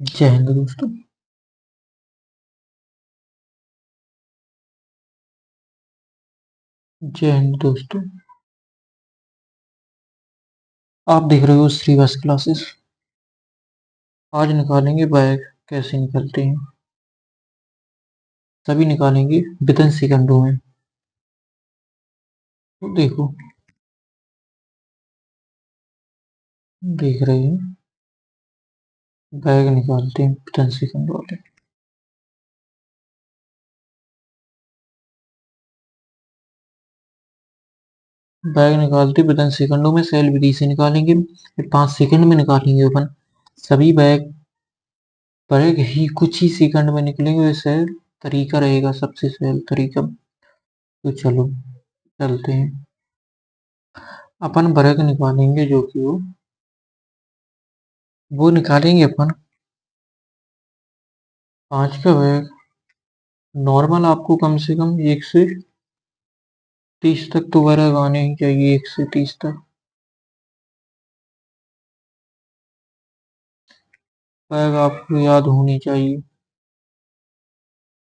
जय हिंद दोस्तों। जय हिंद दोस्तों। आप देख रहे हो श्रीवास क्लासेस। आज निकालेंगे बैग कैसे निकलते हैं, सभी निकालेंगे विदिन सेकंडों में। तो देखो, देख रहे हैं बैग निकालते हैं विदिन सेकंड वाले। बैग निकालते विदिन सेकंडों में, सेल विधि से निकालेंगे। फिर 5 सेकंड में निकालेंगे अपन सभी बैग। बैग ही कुछ ही सेकंड में निकलेंगे। वह सेल तरीका रहेगा, सबसे सेल तरीका। तो चलो चलते हैं। अपन बैग निकालेंगे जो कि वो निकालेंगे अपन 5 का बैग। नॉर्मल आपको कम से कम 1 से 30 तक तो बैग आने ही चाहिए। 1 से 30 तक बैग आपको याद होनी चाहिए।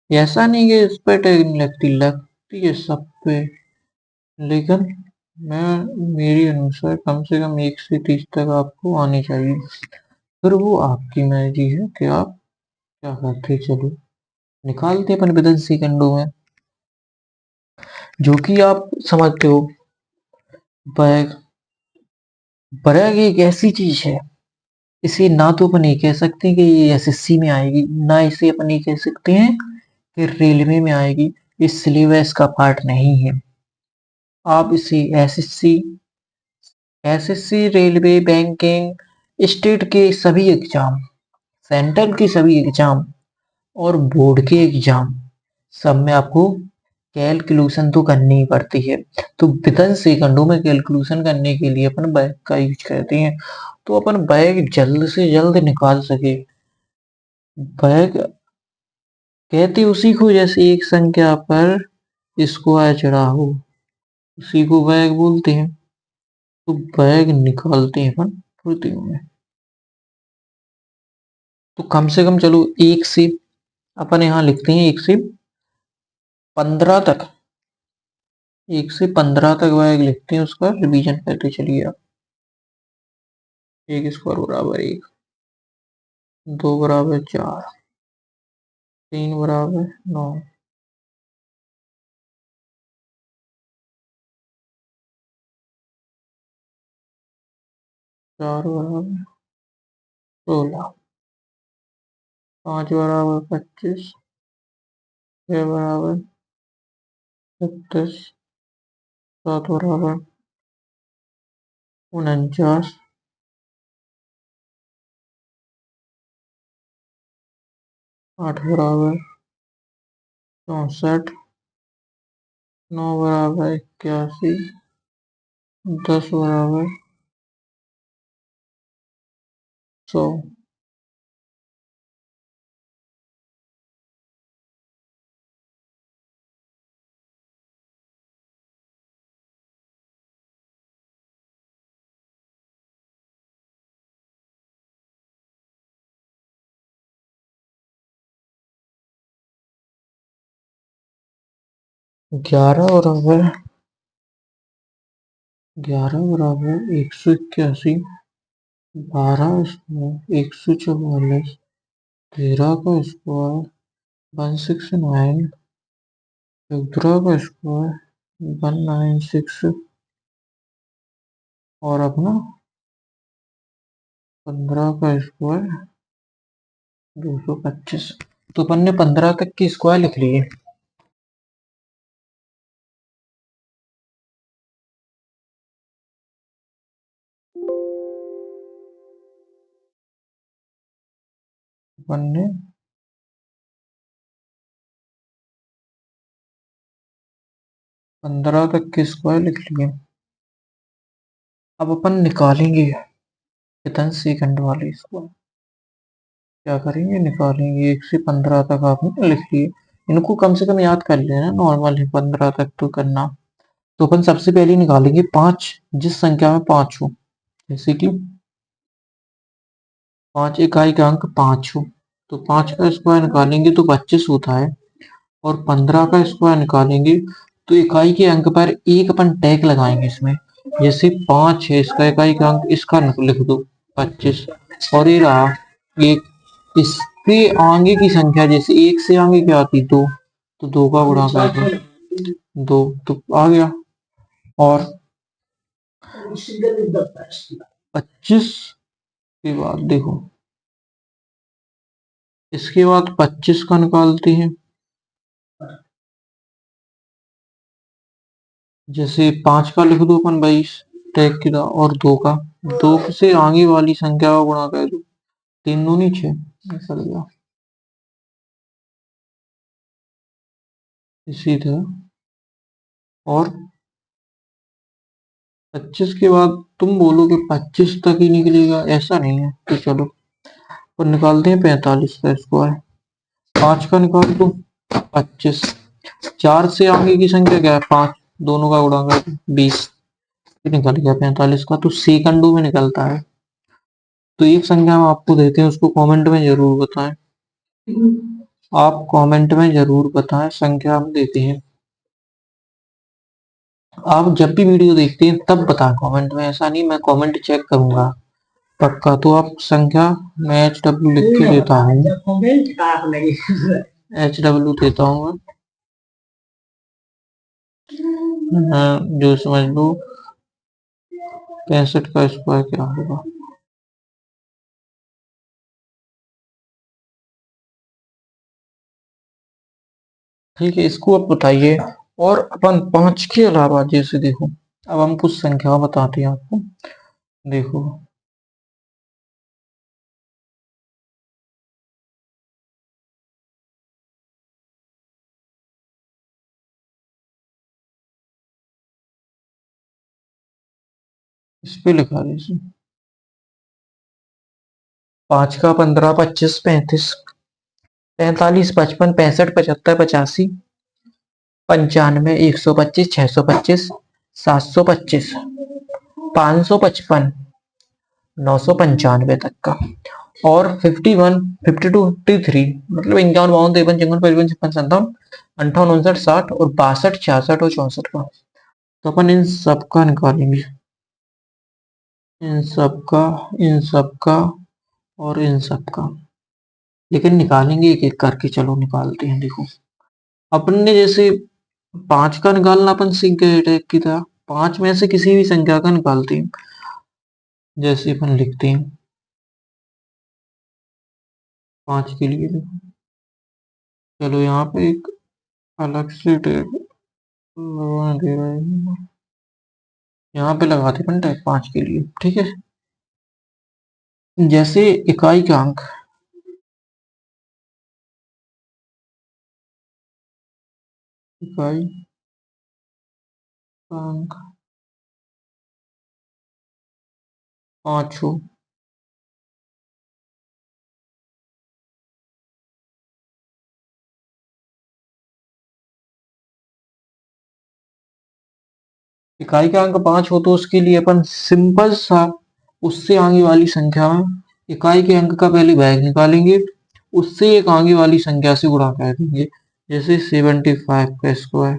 ऐसा नहीं कि इस पे टैग नहीं लगती, लगती है सब पे। लेकिन मैं मेरे अनुसार कम से कम 1 से 30 तक आपको आनी चाहिए। फिर वो आपकी मर्जी है कि आप क्या करते। चलो निकालते अपन विदिन सेकंडों में, जो कि आप समझते हो। बैग बैग एक ऐसी चीज है, इसे ना तो अपन ये कह सकते हैं कि ये एसएससी में आएगी, ना इसे अपन ये कह सकते हैं कि रेलवे में आएगी। ये सिलेबस का पार्ट नहीं है। आप इसे SSC SSC, railway, banking, state के सभी एग्जाम, सेंट्रल के सभी एग्जाम और बोर्ड के एग्जाम, सब में आपको कैलकुलेशन तो करनी ही पड़ती है। तो विदिन सेकंडों में कैलकुलेशन करने के लिए अपन बैग का यूज करते हैं। तो अपन बैग जल्द से जल्द निकाल सके। बैग कहते उसी को जैसे एक संख्या पर स्क्वायर चढ़ा हो, उसी को बैग बोलते हैं। तो बैग निकालते हैं अपन फुर्तियों में। तो कम से कम चलो एक से अपन यहाँ लिखते हैं 1 से 15 तक। 1 से 15 तक बैग लिखते हैं, उसका रिवीजन करते चलिए आप। 1 स्क्वायर बराबर 1, 2 बराबर 4, 3 बराबर 9, 4 बराबर 16, 5 बराबर 25, 6 बराबर 37, 7 बराबर 49, 8 बराबर 64, 9 बराबर 81, 10 बराबर 100। 11 बराबर 181, 12 स्क्वायर 144, 13 का स्क्वायर 169, 14 का स्क्वायर 196 और अपना 15 का स्क्वायर 225। तो अपन ने 15 तक की स्क्वायर लिख लिए। अपन ने 15 तक की स्क्वायर लिख लिए। अब अपन निकालेंगे विदिन सेकंड वाले स्क्वायर। क्या करेंगे, निकालेंगे। 1 से 15 तक आपने लिख लिए। इनको कम से कम याद कर लेना, नॉर्मल है 15 तक तो करना। तो अपन सबसे पहले निकालेंगे 5, जिस संख्या में 5 हो। जैसे कि 5 इकाई का अंक 5 हो तो 5 का स्क्वायर निकालेंगे तो 25 होता है और 15 का स्क्वायर निकालेंगे तो इकाई के अंक पर एक अपन टैग लगाएंगे इसमें। जैसे 5 है इसका इकाई का अंक, इसका लिख दो 25 और ये रहा एक। इसके आगे की संख्या जैसे एक से आगे क्या आती, दो, तो दो का गुणा कर दो, दो तो आ गया। और 25 के बाद देखो, इसके बाद 25 का निकालते हैं। जैसे 5 का लिख दो अपन 22 टैग की तरह, और 2 का, 2 से आगे वाली संख्या का गुणा कर दो, 3 दूनी 6 निकल गया। इसी तरह और 25 के बाद तुम बोलो कि 25 तक ही निकलेगा, ऐसा नहीं है तो चलो और निकालते हैं 45 का स्क्वायर। 5 का निकाल दो 25, 4 से आगे की संख्या क्या है 5, दोनों का गुणा कर दो 20, निकल गया 45 का। तो सेकंडों में निकलता है। तो एक संख्या हम आपको देते हैं, उसको कमेंट में जरूर बताएं। आप कमेंट में जरूर बताएं, संख्या हम देते हैं। आप जब भी वीडियो देखते हैं तब बताएं कमेंट में, ऐसा नहीं मैं कमेंट चेक करूंगा पक्का। तो आप संख्या मैं HW लिख के देता हूँ, HW देता हूँ मैं, जो समझ लो 65 का स्क्वायर क्या होगा। ठीक है, इसको आप बताइए। और अपन 5 के अलावा जैसे देखो, अब हम कुछ संख्या बताते हैं आपको। देखो इस पे लिखा जैसे 5 का 15, 25, 35, 45, 55, 65, 75, 85, 95, 125, 625, 725, 555, 995 तक का। और 51, 52, 53 मतलब 51, 52, 53, 54, 55, 56, 57, 58, 59, 60 और 62, 66 और 64 का। तो अपन इन सब का निकालेंगे, इन सब का, इन सब का और इन सब का। लेकिन निकालेंगे एक एक करके, चलो निकालते हैं। देखो अपन ने जैसे 5 का निकालना अपन सीख गए टैग की तरह, 5 में से किसी भी संख्या का निकालते हैं। जैसे अपन लिखते हैं 5 के लिए देखो, चलो यहाँ पे एक अलग से टैग लगवा दे रहे हैं, यहाँ पे लगाते अपन टैग 5 के लिए। ठीक है, जैसे इकाई का अंक, इकाई का अंक 5 हो इकाई का अंक 5 हो तो उसके लिए अपन सिंपल सा उससे आगे वाली संख्या में इकाई के अंक का पहले भाग निकालेंगे, उससे एक आगे वाली संख्या से गुणा कर देंगे। जैसे 75 का स्क्वायर,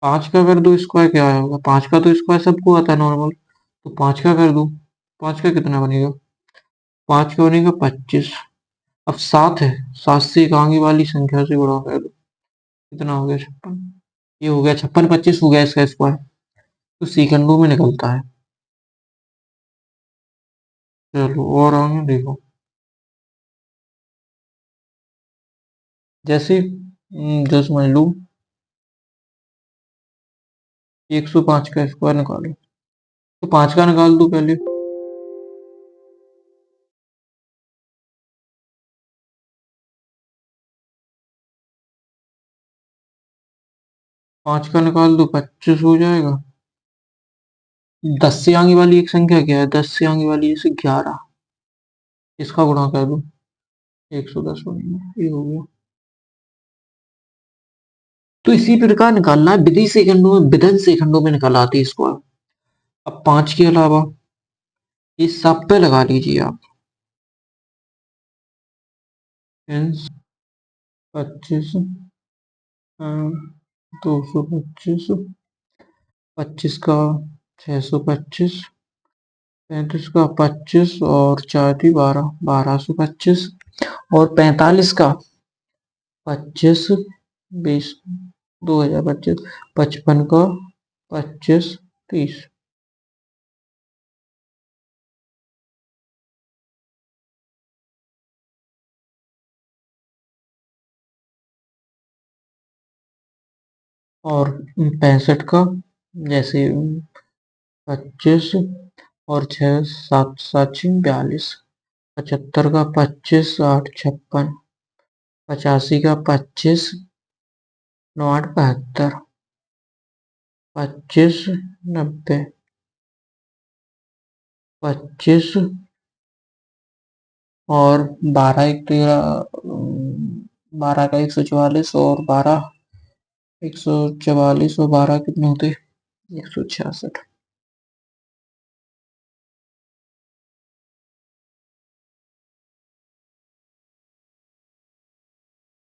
5 का कर दो स्क्वायर क्या होगा, 5 का तो स्क्वायर सबको आता है नॉर्मल, तो 5 का कर दो, 5 का कितना बनेगा, 5 का बनेगा 25। अब 7 है, 7 से एक आगे वाली संख्या से गुणा कर दो, कितना हो गया 56। ये हो गया 56, 25 हो गया इसका स्क्वायर। तो सेकंडों में निकलता है। चलो और आगे देखो, जैसे जो समझ लो 105 का स्क्वायर निकालो, तो 5 का निकाल दो पहले, 5 का निकाल दो 25 हो जाएगा। 10 से आगे वाली एक संख्या क्या है, 10 से आगे वाली जैसे 11, इसका गुणा कर दो 110 बनेगा, ये हो गया। तो इसी प्रकार निकालना है, विधि सेकंडों में, विधन सेकंडों में निकाल आती है स्क्वायर। अब 5 के अलावा इस सब पे लगा लीजिए आप, 25, 225, 25 का 625, 35 का 25 और 4 दी 12, 1225 और 45 का 25, 20, 2025, 55 का 25, 30। और 65 का जैसे 25 और 6, 7, 7, 42, 75 का 25, 8, 56, 85 का 25, 9, 8, 72, 25, 90, 25 और 12, 1, 13, 12 का 144 और 12, 144 और 12 कितने होते? 166।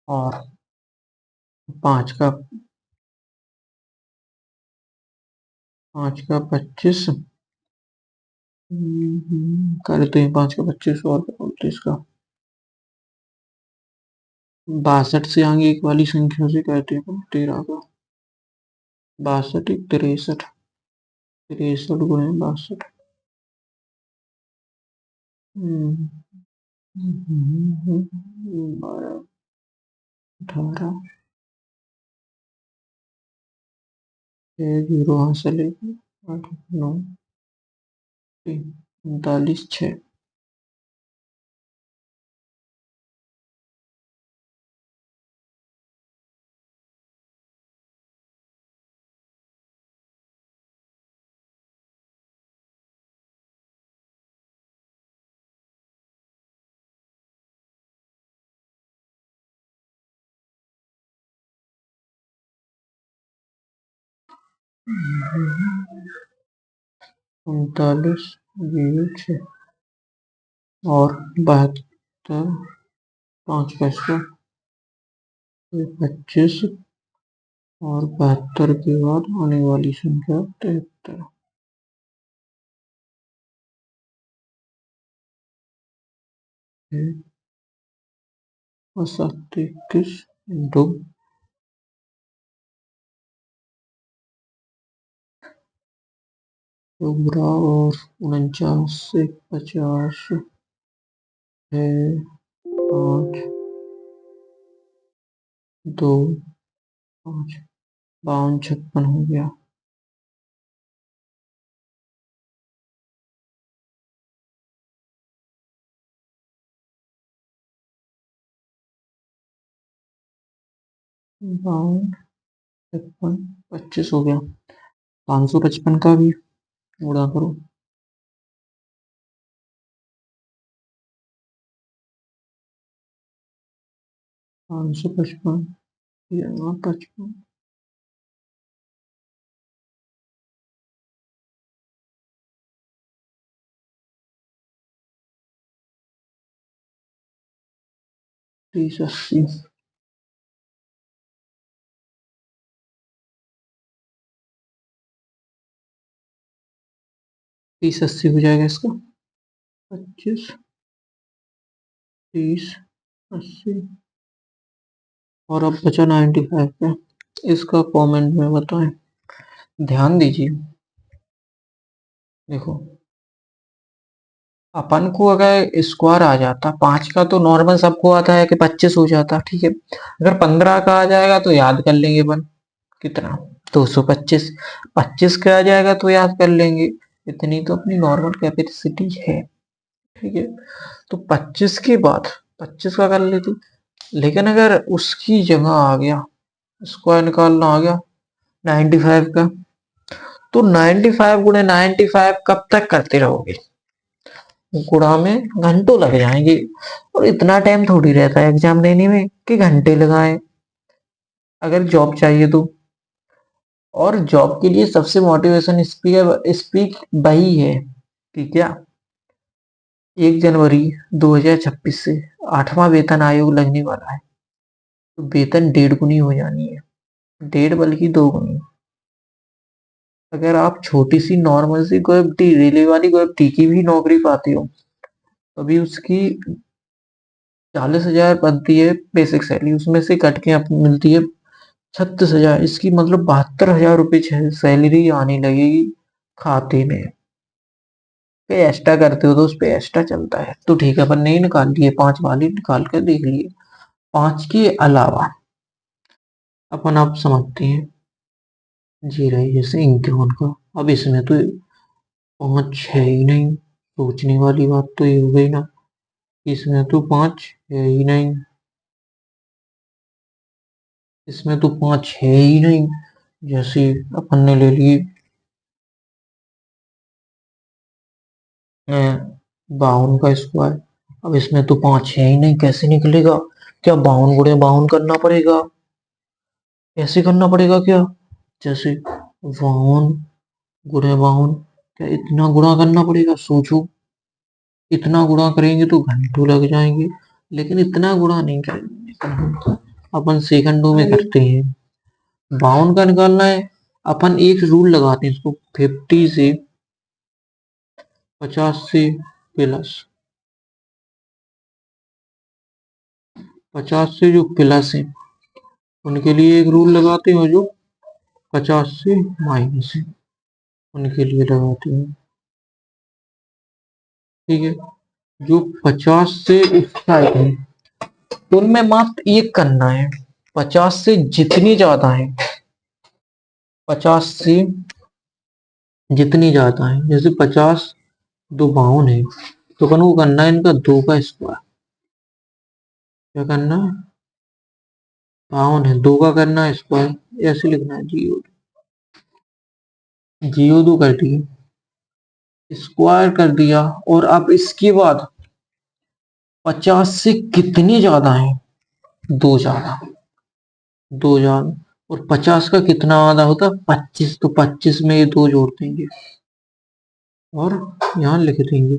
और 5 का 25, कर देते हैं 5 का 25 और 29 का 62 से आगे एक वाली संख्या से कहते हैं 13 का 62, 63, 63 गुणे 62, 12, 18, 0 यहाँ से लेकर 8, 9, 3, 39, 6। उनतालीस, 06 और 72, 5 पैसा 25 और 72 के बाद आने वाली संख्या 73 है। और 7, 21 इंटू 14 और 49, 50 है 5, 2, 5, 52, 56 हो गया। बावन, 56, 25 हो गया। 555 का भी गुणा करो। 555, 55, 30, 80, 30, 80 हो जाएगा इसका 25, 30, 80 और अब बचा 95 का। इसका कमेंट में बताएं। ध्यान दीजिए, देखो अपन को अगर स्क्वायर आ जाता 5 का तो नॉर्मल सबको आता है कि 25 हो जाता, ठीक है। अगर 15 का आ जाएगा तो याद कर लेंगे अपन कितना 225, 25 का आ जाएगा तो याद कर लेंगे इतनी तो अपनी नॉर्मल कैपेसिटी है, ठीक है। तो 25 के बाद 25 का कर लेते, लेकिन अगर उसकी जगह आ गया स्क्वायर निकालना आ गया 95 का, तो 95 गुणे 95 कब तक करते रहोगे? गुणा में घंटों लग जाएंगे और इतना टाइम थोड़ी रहता है एग्जाम देने में कि घंटे लगाए अगर जॉब चाहिए तो। और जॉब के लिए सबसे मोटिवेशन स्पीक वही है कि क्या 1 जनवरी 2026 से 8वां वेतन आयोग लगने वाला है, तो वेतन 1.5 गुनी हो जानी है, 1.5 बल्कि 2 गुनी। अगर आप छोटी सी नॉर्मल सी ग्रुप डी, रेलवे वाली ग्रुप डी की भी नौकरी पाते हो, तो अभी उसकी 40,000 बनती है बेसिक सैलरी, उसमें से कट के आपको मिलती है 36,000। इसकी मतलब 72,000 रुपये सैलरी आने लगेगी खाते में। पे एक्स्ट्रा करते हो तो उस पे एक्स्ट्रा चलता है, तो ठीक है, अपन नहीं निकाल लिए, 5 वाली निकाल कर देख लिए। 5 के अलावा अपन आप समझते हैं जी रही जैसे इम्तिहान का। अब इसमें तो 5 है ही नहीं, सोचने वाली बात तो ये हो गई ना, इसमें तो 5 है ही नहीं, इसमें तो 5 है ही नहीं। जैसे अपन ने ले लिए 52 का स्क्वायर, अब इसमें तो 5 है ही नहीं, कैसे निकलेगा? क्या 52 गुणे 52 करना पड़ेगा? ऐसे करना पड़ेगा क्या? जैसे 52 गुणे 52, क्या इतना गुणा करना पड़ेगा? सोचो, इतना गुणा करेंगे तो घंटों लग जाएंगे, लेकिन इतना गुणा नहीं करेंगे, अपन सेकंडों में करते हैं। 52 का निकालना है, अपन एक रूल लगाते हैं इसको, 50 से 50 से प्लस, 50 से जो प्लस है उनके लिए एक रूल लगाते हैं, जो 50 से माइनस है उनके लिए लगाते हैं। ठीक है, जो 50 से उत्साहित है उनमें मात्र एक करना है, 50 से जितनी ज्यादा है, 50 से जितनी ज्यादा है, जैसे 50 दो 52 है, तो अपन को करना है इनका 2 का स्क्वायर। क्या करना है? 52 है, 2 का करना है स्क्वायर, ऐसे लिखना है, जीरो जीरो 2 कर दिए, स्क्वायर कर दिया। और अब इसके बाद 50 से कितनी ज्यादा है? 2 ज्यादा, 2 ज्यादा। और 50 का कितना आधा होता है? 25, तो 25 में ये 2 जोड़ देंगे और यहाँ लिख देंगे,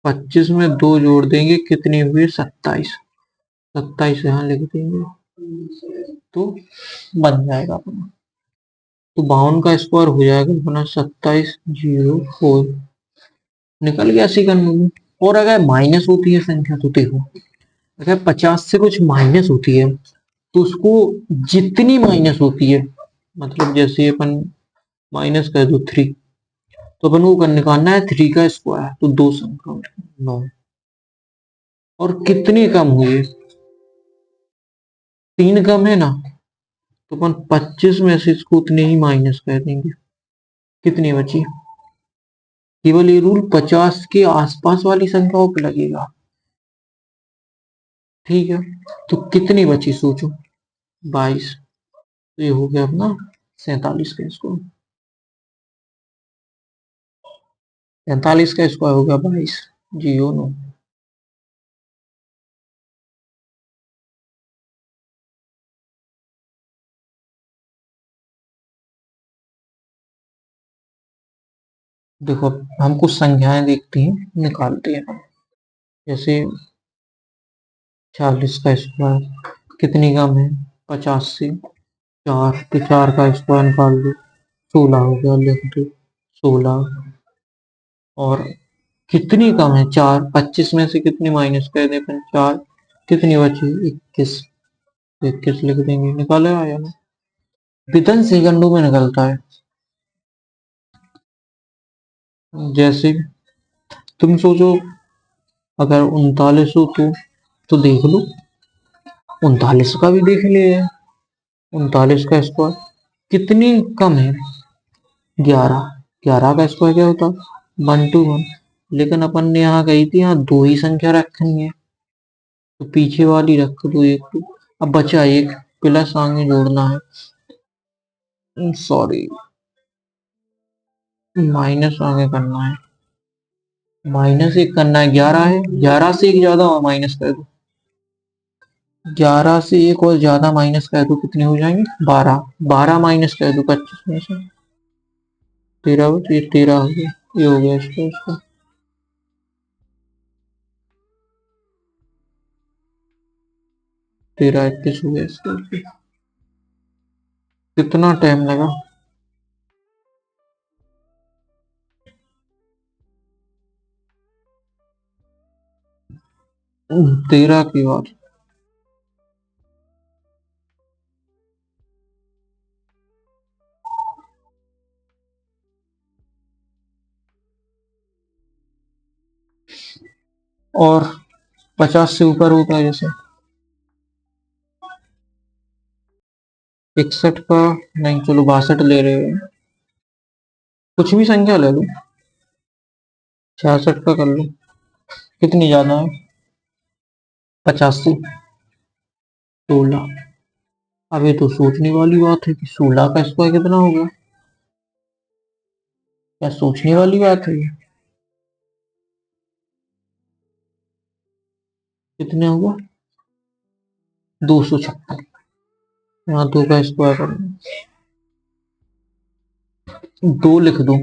25 में 2 जोड़ देंगे, कितनी हुई? 27, 27 यहाँ लिख देंगे, तो बन जाएगा अपना। तो 52 का स्क्वायर हो जाएगा अपना 2704, निकल गया सेकंड में। और अगर माइनस होती है संख्या तो देखो, अगर 50 से कुछ माइनस होती है तो उसको जितनी माइनस होती है, मतलब जैसे अपन माइनस कर दो 3, तो अपन को निकालना है 3 का स्क्वायर, तो 2 संख्या 9। और कितनी कम हुई? 3 कम है ना, तो अपन 25 में से इसको उतने ही माइनस कर देंगे, कितनी बची? केवल ये रूल 50 के आसपास वाली संख्याओं पे लगेगा। ठीक है, तो कितनी बची सोचो? 22, तो ये हो गया अपना 47 का स्क्वायर, 47 का स्क्वायर हो गया 22, जीरो 9। देखो, हम कुछ संख्याएं देखते हैं, निकालते हैं। जैसे 40 का स्क्वायर कितनी कम है 50 से? 4, तो 4 का स्क्वायर निकाल लो, 16 हो गया, लिख दो 16। और कितनी कम है 4? 25 में से कितनी माइनस कर दे अपन? 4, कितनी बची? 21, 21 लिख देंगे, निकाले आया ना। विदिन सेकंडों में निकलता है। जैसे तुम सोचो, अगर 39 हो तो देख लो, 39 का भी देख लिए, 39 का स्क्वायर कितनी कम है? 11, 11 का स्क्वायर क्या होता? 121। लेकिन अपन ने यहाँ गई थी, यहाँ दो ही संख्या रखनी है, तो पीछे वाली रख दो एक, तो अब बचा एक, प्लस आगे जोड़ना है, सॉरी माइनस आगे करना है, माइनस एक करना है, 11 है, 11 से एक ज्यादा और माइनस कर दो, 11 से एक और ज्यादा माइनस कर दो, कितने हो जाएंगे? 12, 12 माइनस कर दो 25 में से, 13, तो ये 13 हो गया, ये हो गया इसका इसका। 13 21 हो गया इसका। कितना टाइम लगा? 13 की बात। और 50 से ऊपर होता है जैसे 61 का। नहीं चलो 62 ले रहे हैं। कुछ भी संख्या ले लो। 66 का कर लो। कितनी ज्यादा है? 85। 16। अब ये तो सोचने वाली बात है कि 16 का स्क्वायर कितना होगा। क्या सोचने वाली बात है ये? कितने होगा? 256। यहाँ 2 का स्क्वायर करना। 2 लिख दो।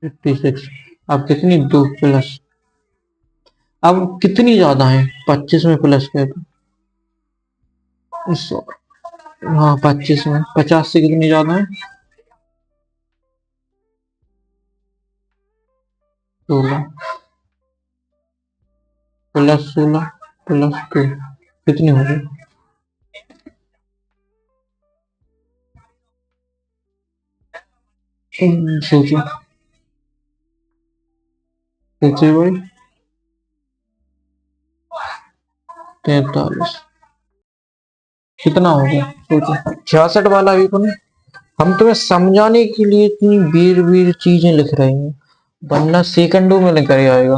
56। अब कितनी 2 प्लस। अब कितनी ज्यादा है? 25 में प्लस कर दो। हाँ 25 में 50 से कितनी ज्यादा है? 16 प्लस 16 प्लस 2 कितनी होगी? सोचो। सोचे भाई। 43 कितना होगा? सोचो। 66 वाला भी अपन हम तुम्हें समझाने के लिए इतनी वीर वीर चीजें लिख रहे हैं, वरना सेकंडों में लेकर आएगा।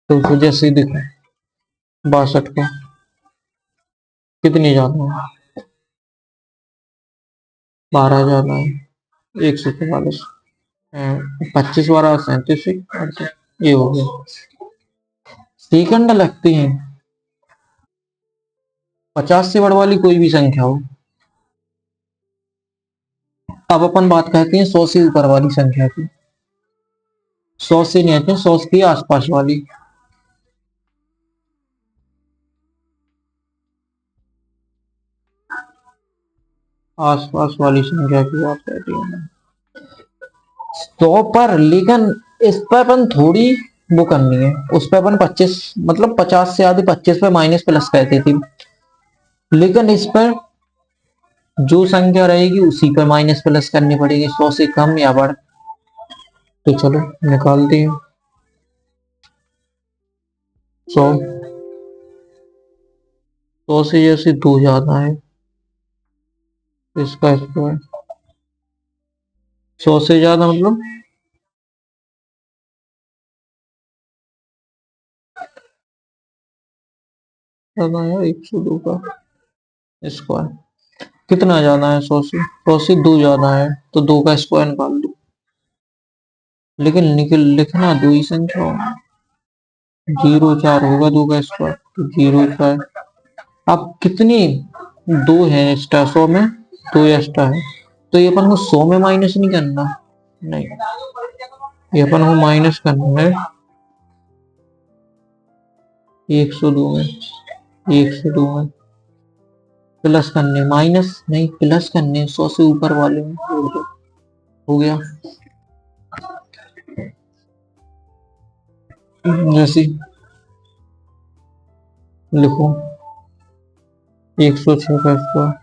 तो जैसे ही देखो 62 का कितनी ज्यादा है? 12 ज्यादा है। 144। 25 12 37। ये हो गया। सेकंड लगती हैं। 50 से बढ़ वाली कोई भी संख्या हो। अब अपन बात करते हैं 100 से ऊपर वाली संख्या की। 100 से नहीं आते, 100 के आसपास वाली। आसपास वाली संख्या की बात करती हूँ। 100 पर, लेकिन इस पर अपन थोड़ी वो करनी है। उस पर अपन 25 मतलब 50 से आधे 25 पे माइनस प्लस कहते थे, लेकिन इस पर जो संख्या रहेगी उसी पर माइनस प्लस करनी पड़ेगी, 100 से कम या बढ़। तो चलो निकालते हैं। 100। 100 से जैसे 2 ज्यादा है, इसका स्क्वायर। 100 से ज्यादा मतलब ज्यादा है 102 का स्क्वायर। कितना ज्यादा है? 100 से। 100 से 2 ज्यादा है तो 2 का स्क्वायर निकाल दो। लेकिन निकल लिखना दो ही संख्या होगा। 0 4 होगा 2 का स्क्वायर तो 0 4। अब कितनी 2 है एक्स्ट्रा 100 में? 2 एक्स्ट्रा है, तो ये अपन को 100 में माइनस नहीं करना। नहीं, ये अपन को माइनस करना है 102 में। 102 में प्लस करने, माइनस नहीं प्लस करने 100 से ऊपर वाले में। हो गया। जैसे लिखो 106 का स्क्वायर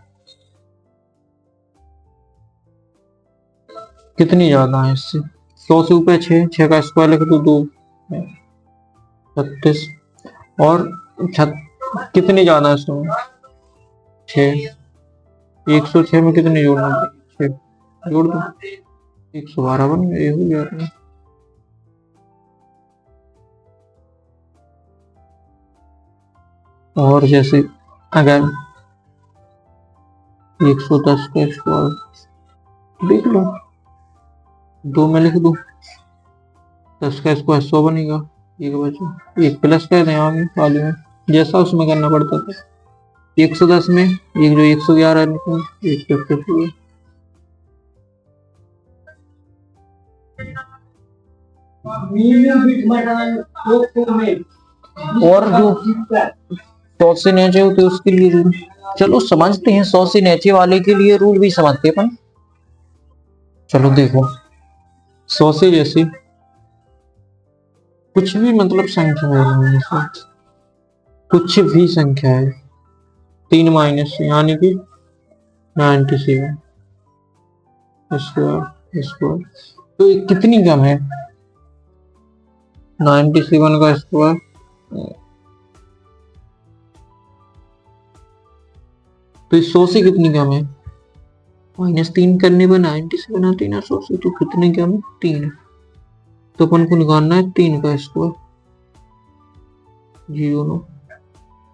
कितनी ज्यादा है इससे? 100 से ऊपर 6, 6 का स्क्वायर लिख दो 2। 36। और कितनी ज्यादा है इसमें? 6। 106 में कितनी जोड़ना? 6 जोड़ दो। 112 बन गया। ये हो गया अपना। और जैसे अगर 110 का स्क्वायर देख लो, 2 में लिख दो, 10 का स्क्वायर 100 बनेगा। एक बचे, एक प्लस कर दें आगे वाले में, जैसा उसमें करना पड़ता था। 110 में एक जो 111 निकला, एक और जो 100 से नीचे हो तो उसके लिए रूल, चलो समझते हैं, 100 से नीचे वाले के लिए रूल भी समझते हैं अपन। चलो देखो, 100 से जैसे कुछ भी मतलब संख्या है, कुछ भी संख्या है 3 माइनस यानी कि 97 स्क्वायर, तो ये कितनी कम है 97 का स्क्वायर, तो 100 से कितनी कम है, -3 करने पर 97 आती है ना 100 से, तो कितनी कम है 3, तो अपन को निकालना है 3 का स्क्वायर, 0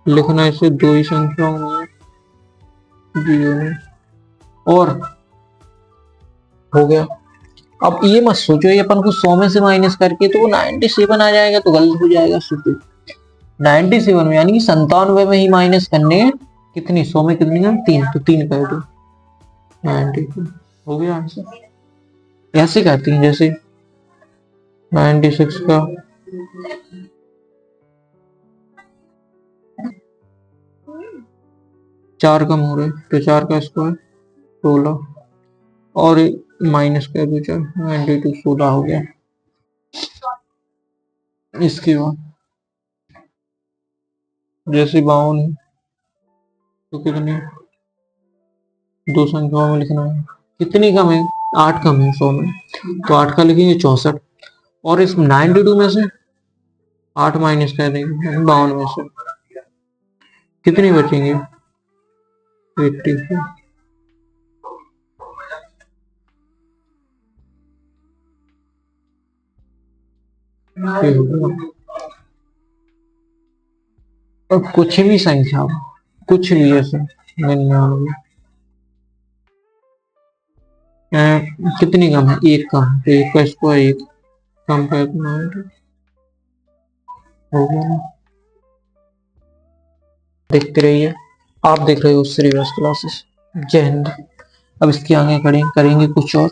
लिखना है, इसे दो ही संख्या होंगी, 0 और हो गया। अब ये मत सोचो ये अपन को 100 में से माइनस करके तो वो 97 आ जाएगा, तो गलत हो जाएगा। सिर्फ 97 में यानी कि 97 में ही माइनस करने हैं, कितनी 100 में कितनी है 3, तो 3 कर दो 94 हो गया आंसर। ऐसे करती हैं जैसे 96 का 4 कम हो रहे तो 4 का स्क्वायर 16 और माइनस कर दो 4, 92 16 हो गया। इसके बाद जैसे 52 है तो कितनी, दो संख्याओं में लिखना है, कितनी कम है 8 कम है 100 में, तो 8 का लिखेंगे 64 और इस 92 में से 8 माइनस कर देंगे 52 में से, कितनी बचेंगे 84। और कुछ भी संख्या हो, कुछ भी ऐसे 99 कितनी कम है 1 कम है, तो 1 का स्क्वायर 1 कम कर दो 90 हो गया ना। देखते रहिए, आप देख रहे हो श्रीवास क्लासेस। जय हिंद। अब इसके आगे करेंगे कुछ और।